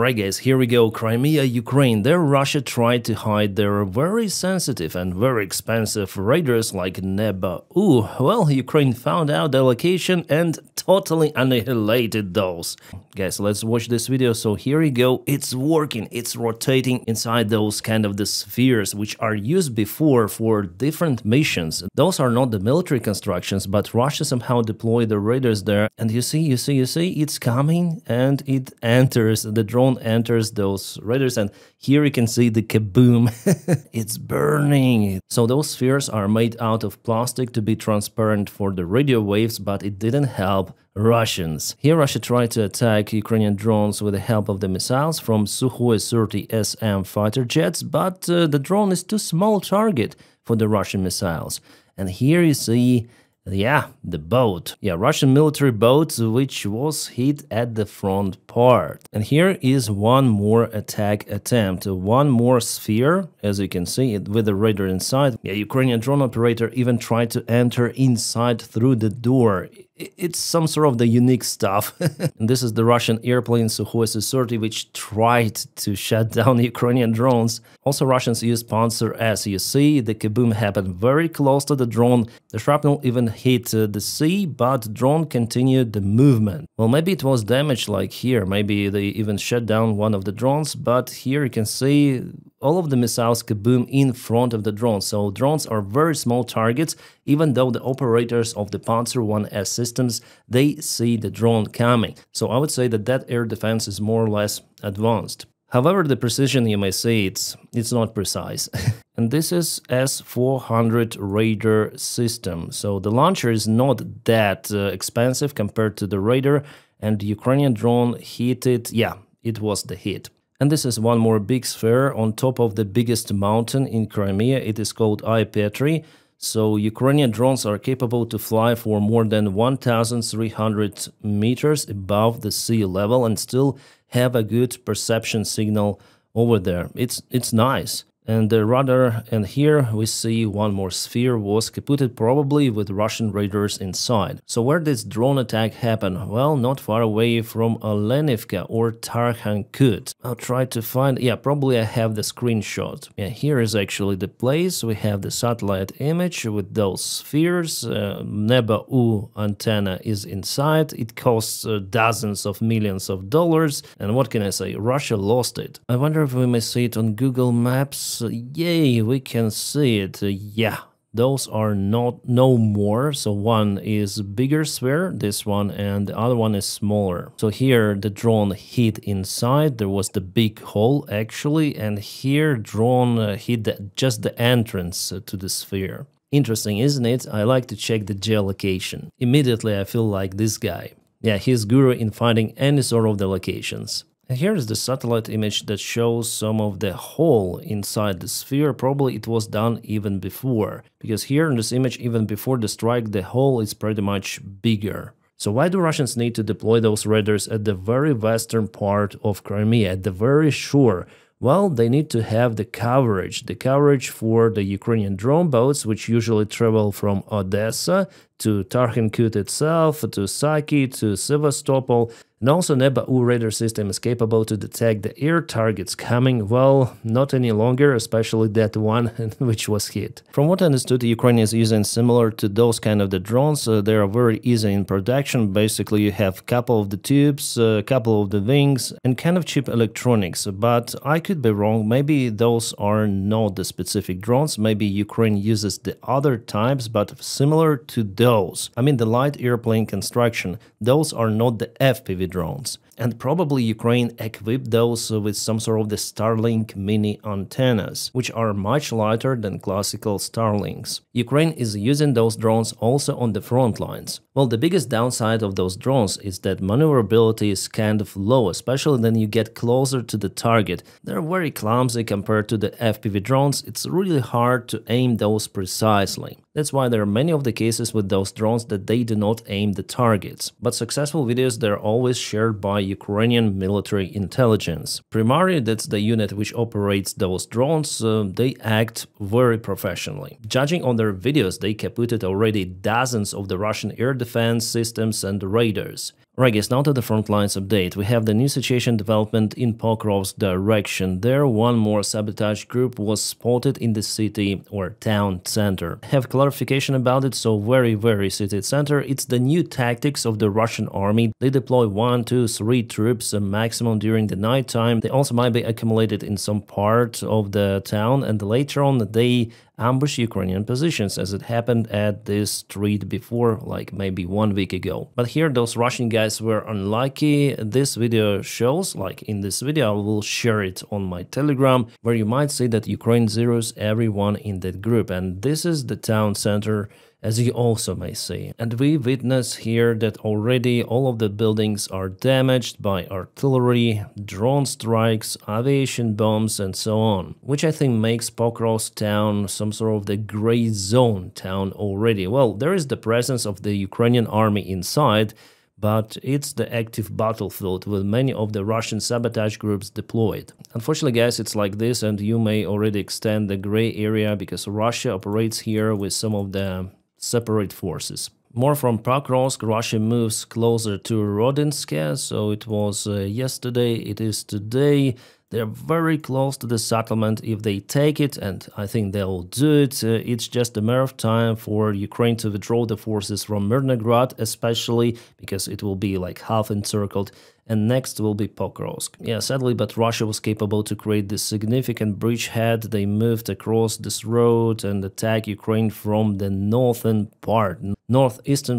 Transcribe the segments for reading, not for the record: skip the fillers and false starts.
Right guys, here we go. Crimea, Ukraine. There Russia tried to hide their very sensitive and very expensive radars like Neba. Well, Ukraine found out their location and totally annihilated those. Guys, let's watch this video. So here we go. It's working. It's rotating inside those kind of the spheres which are used before for different missions. Those are not the military constructions, but Russia somehow deployed the radars there. And you see, it's coming and it enters. The drone enters those radars, and here you can see the kaboom. It's burning. So those spheres are made out of plastic to be transparent for the radio waves, but it didn't help Russians. Here Russia tried to attack Ukrainian drones with the help of the missiles from Sukhoi 30 SM fighter jets, but the drone is too small target for the Russian missiles. And here you see the boat. Russian military boat, which was hit at the front part. And here is one more attack attempt, one more sphere, as you can see, with the radar inside. Ukrainian drone operator even tried to enter inside through the door. It's some sort of the unique stuff. And this is the Russian airplane Sukhoi 30, which tried to shut down Ukrainian drones. Also, Russians used Panzer S. You see, the kaboom happened very close to the drone. The shrapnel even hit the sea, but the drone continued the movement. Well, maybe it was damaged like here. Maybe they even shut down one of the drones, but here you can see all of the missiles kaboom in front of the drone. So drones are very small targets, even though the operators of the Panzer 1S systems, they see the drone coming. So I would say that air defense is more or less advanced. However, the precision, you may say, it's not precise. And this is S-400 radar system. So the launcher is not that expensive compared to the radar, and the Ukrainian drone hit it. It was the hit. And this is one more big sphere on top of the biggest mountain in Crimea. It is called Petri. So Ukrainian drones are capable to fly for more than 1,300 meters above the sea level and still have a good perception signal over there. It's nice. And the radar, and here we see one more sphere was kaputted, probably with Russian radars inside. So where did this drone attack happen? Well, not far away from Olenivka or Tarkhankut. I'll try to find, probably I have the screenshot. Here is actually the place. We have the satellite image with those spheres. Neba U antenna is inside. It costs dozens of millions of dollars. And what can I say? Russia lost it. I wonder if we may see it on Google Maps. Yay, we can see it. Those are no more. So one is bigger sphere, this one, and the other one is smaller. So here the drone hit inside. There was the big hole actually, and here drone hit just the entrance to the sphere. Interesting, isn't it? I like to check the geolocation. Immediately I feel like this guy. He's guru in finding any sort of the locations. And here is the satellite image that shows some of the hole inside the sphere. Probably it was done even before, because here in this image, even before the strike, the hole is pretty much bigger. So why do Russians need to deploy those radars at the very western part of Crimea, at the very shore? Well, they need to have the coverage for the Ukrainian drone boats, which usually travel from Odessa to Tarkhankut itself, to Saki, to Sevastopol. And also Neba U radar system is capable to detect the air targets coming, well, not any longer, especially that one which was hit. From what I understood, Ukraine is using similar to those kind of the drones. They are very easy in production. Basically, you have a couple of the tubes, a couple of the wings, and kind of cheap electronics. But I could be wrong. Maybe those are not the specific drones. Maybe Ukraine uses the other types, but similar to those. I mean, the light airplane construction. Those are not the FPV drones. And probably Ukraine equipped those with some sort of the Starlink mini antennas, which are much lighter than classical Starlinks. Ukraine is using those drones also on the front lines. Well, the biggest downside of those drones is that maneuverability is kind of low, especially when you get closer to the target. They're very clumsy compared to the FPV drones. It's really hard to aim those precisely. That's why there are many of the cases with those drones that they do not aim the targets. But successful videos, they're always shared by Ukrainian military intelligence. Primary, that's the unit which operates those drones, they act very professionally. Judging on their videos, they kaputted already dozens of the Russian air defense systems and radars. Right, guys, now to the front lines update. We have the new situation development in Pokrovsk direction. There, one more sabotage group was spotted in the city or town center. Have clarification about it, so very city center. It's the new tactics of the Russian army. They deploy 1, 2, 3 troops maximum during the night time. They also might be accumulated in some part of the town, and later on they ambush Ukrainian positions, as it happened at this street before, like maybe 1 week ago. But here those Russian guys were unlucky. This video shows, like in this video, I will share it on my Telegram, where you might see that Ukraine zeroes everyone in that group. And this is the town center, as you also may see. And we witness here that already all of the buildings are damaged by artillery, drone strikes, aviation bombs, and so on, which I think makes Pokrovsk town some sort of the gray zone town already. Well, there is the presence of the Ukrainian army inside, but it's the active battlefield with many of the Russian sabotage groups deployed. Unfortunately, guys, it's like this, and you may already extend the gray area because Russia operates here with some of the separate forces. More from Pokrovsk, Russia moves closer to Rodinsk, so it was yesterday, it is today. They're very close to the settlement if they take it, and I think they'll do it. It's just a matter of time for Ukraine to withdraw the forces from Mirnograd, especially because it will be like half encircled, and next will be Pokrovsk. Yeah, sadly, but Russia was capable to create this significant bridgehead. They moved across this road and attack Ukraine from the northeastern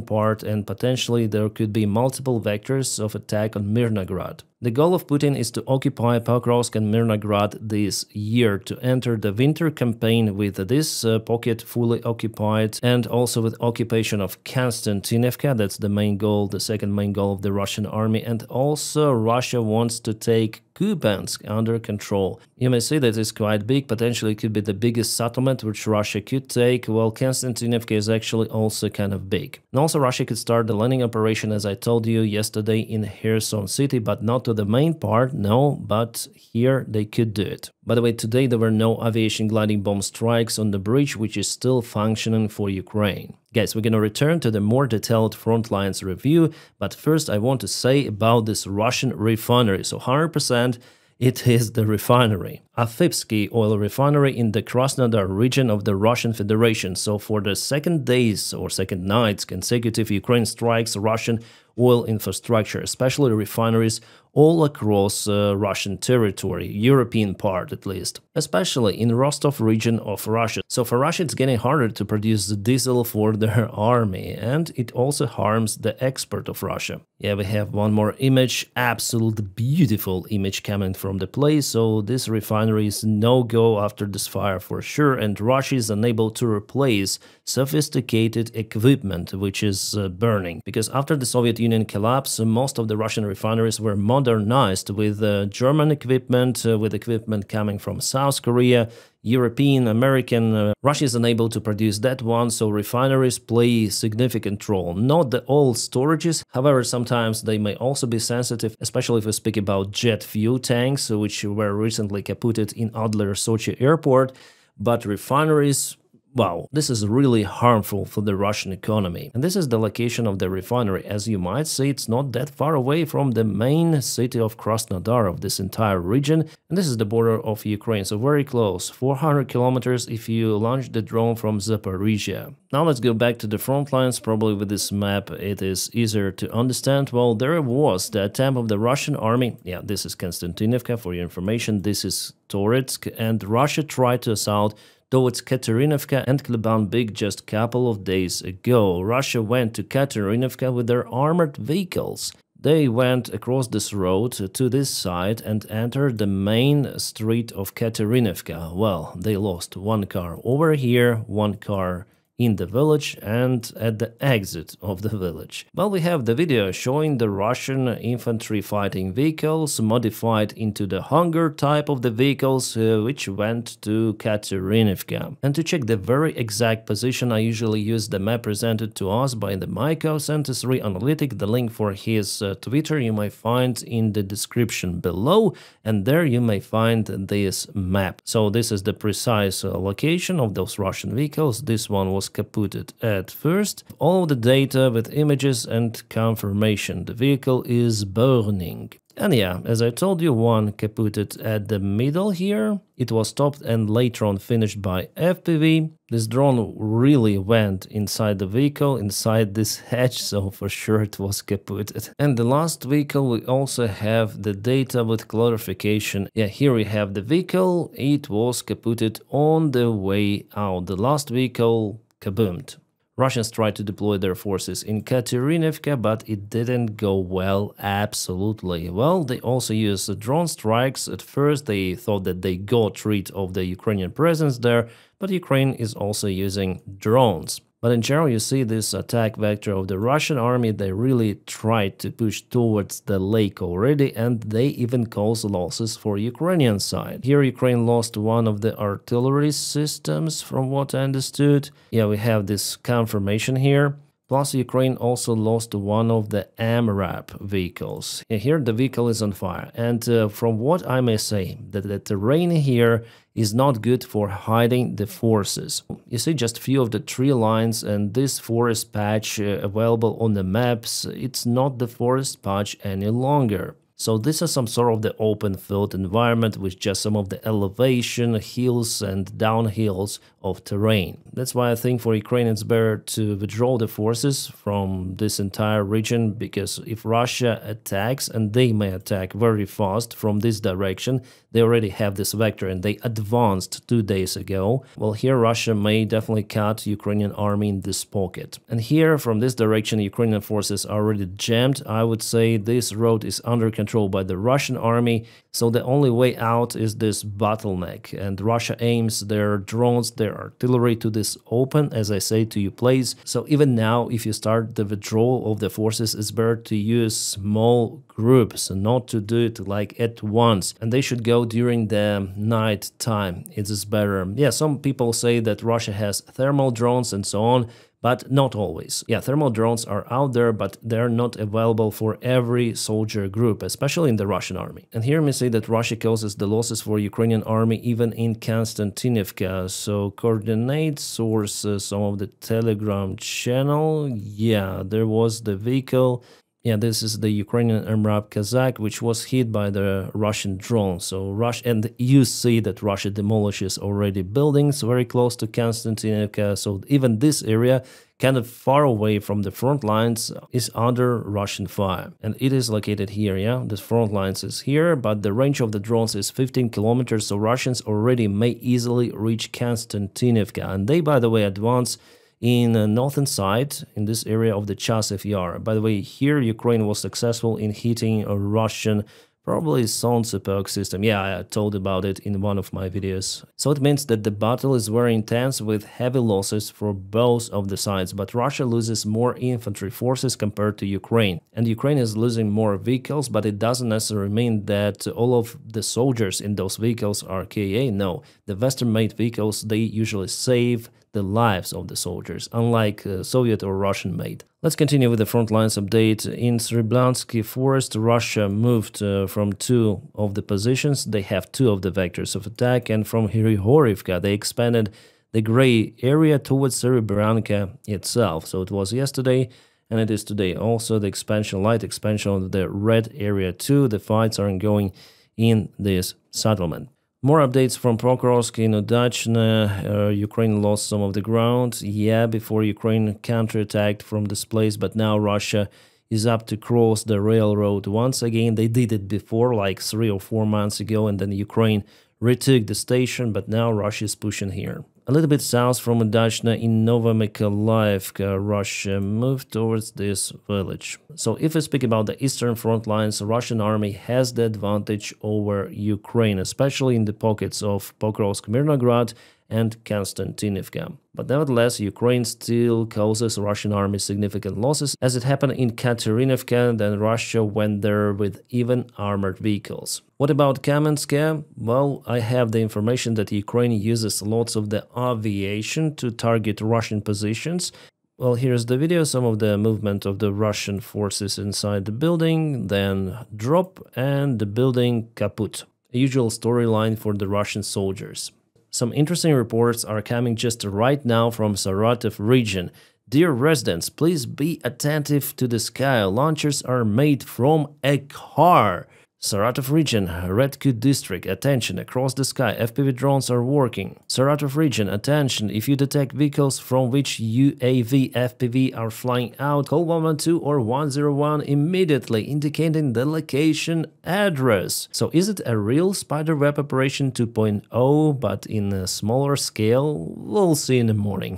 part, and potentially there could be multiple vectors of attack on Mirnograd. The goal of Putin is to occupy Pokrovsk and Mirnograd this year, to enter the winter campaign with this pocket fully occupied, and also with occupation of Konstantinivka. That's the main goal, the second main goal of the Russian army. And also Russia wants to take Kupiansk under control. You may say that it's quite big, potentially it could be the biggest settlement which Russia could take, while Konstantinivka is actually also kind of big. And also Russia could start the landing operation, as I told you yesterday, in Kherson city, but not to the main part, no, but here they could do it. By the way, today there were no aviation gliding bomb strikes on the bridge, which is still functioning for Ukraine. Guys, we're gonna return to the more detailed front lines review, but first I want to say about this Russian refinery. So 100% it is the refinery. Afipsky oil refinery in the Krasnodar region of the Russian Federation. So for the second days or second nights consecutive, Ukraine strikes Russian oil infrastructure, especially refineries all across Russian territory, European part at least, especially in Rostov region of Russia. So for Russia it's getting harder to produce the diesel for their army, and it also harms the export of Russia. Yeah, we have one more image, absolutely beautiful image coming from the place. So this refinery is no-go after this fire for sure, and Russia is unable to replace sophisticated equipment which is burning, because after the Soviet Union collapse, most of the Russian refineries were modernized with German equipment, with equipment coming from South Korea, European, American. Russia is unable to produce that one, so refineries play a significant role. Not the old storages, however, sometimes they may also be sensitive, especially if we speak about jet fuel tanks, which were recently kaputted in Adler Sochi airport. But refineries, wow, this is really harmful for the Russian economy. And this is the location of the refinery. As you might see, it's not that far away from the main city of Krasnodar of this entire region. And this is the border of Ukraine, so very close, 400 kilometers if you launch the drone from Zaporizhia. Now let's go back to the front lines. Probably with this map it is easier to understand. Well, there was the attempt of the Russian army. Yeah, this is Konstantinivka for your information. This is Toretsk, and Russia tried to assault towards Katerinovka and Klebanbik just a couple of days ago. Russia went to Katerinovka with their armored vehicles. They went across this road to this side and entered the main street of Katerinovka. Well, they lost one car over here, one car in the village and at the exit of the village. Well, we have the video showing the Russian infantry fighting vehicles modified into the Hunger type of the vehicles which went to Katerinovka. And to check the very exact position, I usually use the map presented to us by the Maiko Centis3 Analytic. The link for his Twitter you may find in the description below, and there you may find this map. So this is the precise location of those Russian vehicles. This one was kaputted at first. All the data with images and confirmation. The vehicle is burning. And yeah, as I told you, one kaputted at the middle here. It was stopped and later on finished by FPV. This drone really went inside the vehicle, inside this hatch, so for sure it was kaputted. And the last vehicle, we also have the data with clarification. Yeah, here we have the vehicle. It was kaputted on the way out. The last vehicle kaboomed. Russians tried to deploy their forces in Katerinivka, but it didn't go well, absolutely. Well, they also used drone strikes. At first, they thought that they got rid of the Ukrainian presence there, but Ukraine is also using drones. But in general, you see this attack vector of the Russian army. They really tried to push towards the lake already, and they even caused losses for Ukrainian side. Here, Ukraine lost one of the artillery systems, from what I understood. Yeah, we have this confirmation here. Plus, Ukraine also lost one of the AMRAP vehicles. Here, the vehicle is on fire. And from what I may say, that the terrain here is not good for hiding the forces. You see just few of the tree lines and this forest patch available on the maps. It's not the forest patch any longer. So this is some sort of the open field environment with just some of the elevation, hills and downhills of terrain. That's why I think for Ukraine it's better to withdraw the forces from this entire region, because if Russia attacks, and they may attack very fast from this direction, they already have this vector and they advanced 2 days ago. Well, here Russia may definitely cut Ukrainian army in this pocket. And here from this direction Ukrainian forces are already jammed. I would say this road is under control by the Russian army, so the only way out is this bottleneck, and Russia aims their drones, their artillery to this open, as I say to you, place. So even now, if you start the withdrawal of the forces, it's better to use small groups and not to do it like at once, and they should go during the night time. It is better. Yeah, some people say that Russia has thermal drones and so on, but not always. Yeah, thermal drones are out there, but they're not available for every soldier group, especially in the Russian army. And here we say that Russia causes the losses for Ukrainian army even in Konstantinivka. So coordinate source, some of the Telegram channel. Yeah, there was the vehicle. Yeah, this is the Ukrainian MRAP Kazakh, which was hit by the Russian drone. So Russia, and you see that Russia demolishes already buildings very close to Konstantinivka. So even this area, kind of far away from the front lines, is under Russian fire. And it is located here, yeah? The front lines is here, but the range of the drones is 15 kilometers. So Russians already may easily reach Konstantinivka. And they, by the way, advance in the northern side, in this area of the Chasev Yar. By the way, here Ukraine was successful in hitting a Russian, probably Solntsepok system. Yeah, I told about it in one of my videos. So it means that the battle is very intense with heavy losses for both of the sides, but Russia loses more infantry forces compared to Ukraine. And Ukraine is losing more vehicles, but it doesn't necessarily mean that all of the soldiers in those vehicles are KA. No, the Western-made vehicles, they usually save the lives of the soldiers, unlike Soviet or Russian-made. Let's continue with the front lines update. In Sreblansky forest, Russia moved from 2 of the positions. They have 2 of the vectors of attack, and from Hryhorivka they expanded the gray area towards Serebranka itself. So it was yesterday, and it is today. Also the expansion, light expansion of the red area too. The fights are ongoing in this settlement. More updates from Pokrovsk in Udachne. Ukraine lost some of the ground. Yeah, before Ukraine counterattacked from this place, but now Russia is up to cross the railroad once again. They did it before, like 3 or 4 months ago, and then Ukraine retook the station, but now Russia is pushing here. A little bit south from Udachne in Novomykolaivka, Russia moved towards this village. So if we speak about the eastern front lines, the Russian army has the advantage over Ukraine, especially in the pockets of Pokrovsk, Mirnograd and Konstantinivka. But nevertheless, Ukraine still causes Russian army significant losses, as it happened in Katerinivka. Then Russia went there with even armored vehicles. What about Kamensk? Well, I have the information that Ukraine uses lots of the aviation to target Russian positions. Well, here's the video, some of the movement of the Russian forces inside the building, then drop and the building kaput. A usual storyline for the Russian soldiers. Some interesting reports are coming just right now from Saratov region. Dear residents, please be attentive to the sky. Launchers are made from a car. Saratov region, Redkut district, attention, across the sky, FPV drones are working. Saratov region, attention, if you detect vehicles from which UAV, FPV are flying out, call 112 or 101 immediately, indicating the location address. So is it a real spiderweb operation 2.0, but in a smaller scale? We'll see in the morning.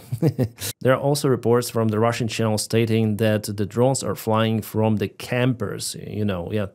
There are also reports from the Russian channel stating that the drones are flying from the campers,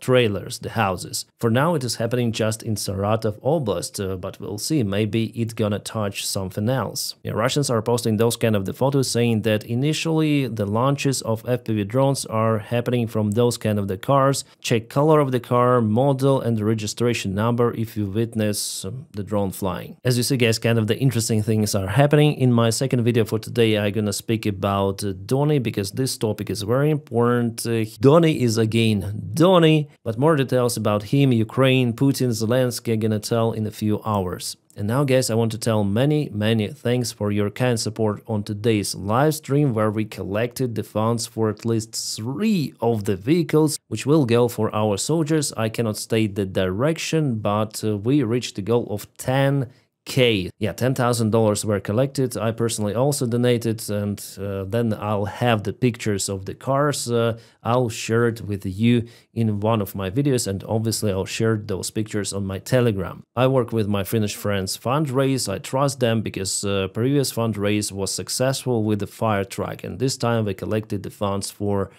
trailers, the houses. For now, it is happening just in Saratov Oblast, but we'll see. Maybe it's gonna touch something else. Russians are posting those kind of the photos saying that initially the launches of FPV drones are happening from those kind of the cars. Check color of the car, model and the registration number if you witness the drone flying. As you see, guys, kind of the interesting things are happening. In my second video for today, I'm gonna speak about Donny because this topic is very important. Donny is again Donny, but more details about him, Ukraine, Putin, Zelensky, I'm gonna tell in a few hours. And now, guys, I want to tell many thanks for your kind support on today's live stream where we collected the funds for at least 3 of the vehicles which will go for our soldiers. I cannot state the direction, but we reached the goal of 10K. Yeah, $10,000 were collected. I personally also donated, and then I'll have the pictures of the cars. I'll share it with you in one of my videos, and obviously I'll share those pictures on my Telegram. I work with my Finnish friends fundraise. I trust them because previous fundraise was successful with the fire truck, and this time we collected the funds for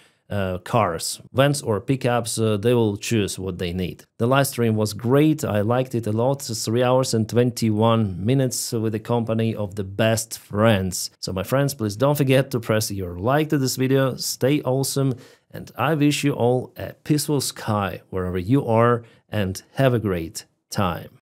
cars, vans or pickups. They will choose what they need. The live stream was great. I liked it a lot. 3 hours and 21 minutes with the company of the best friends. So my friends, please don't forget to press your like to this video. Stay awesome, and I wish you all a peaceful sky wherever you are, and have a great time.